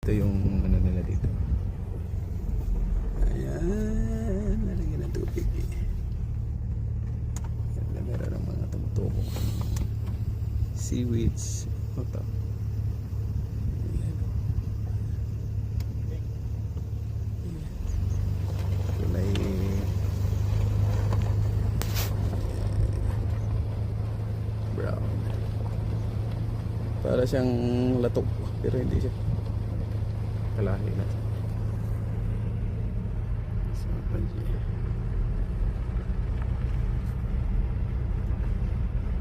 Ito yung ano nila dito. Ayan, nalagyan ng tubig eh. Ayan, meron ng mga tumutubo. Seaweeds. Ano to? Ayan. Kulay brown. Para siyang latok pero hindi siya. Kalahi na.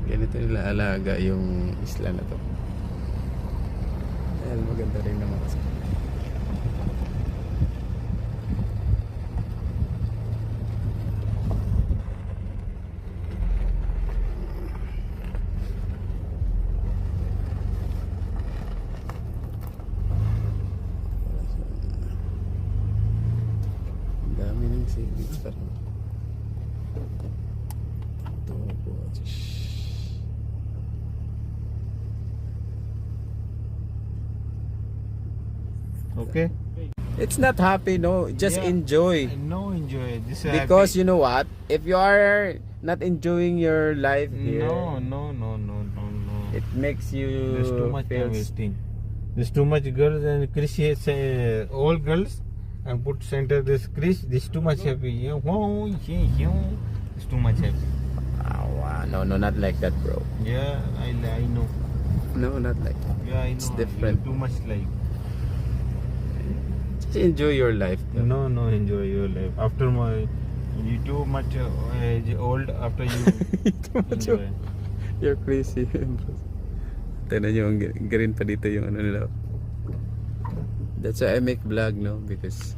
Ganito nila alaga yung isla na to. Ayan, maganda rin naman kasi. Ang dami ng seaweeds pa rin. Ito po. Okay. It's not happy, no. Just Yeah. enjoy. No, enjoy this. Because you know what? If you are not enjoying your life here, no. it makes you There's too much feel time wasting. There's too much girls and Krish all girls and put center this Krish. This too much happy. It's too much happy. no, not like that, bro. Yeah, I know. No, not like that. Yeah, I know. It's different. You're too much like. Just enjoy your life. No, enjoy your life. After you too much old. After you Too much enjoy. You're crazy. Tignan nyo, ang green pa dito yung ano nila. That's why I make vlog, no? Because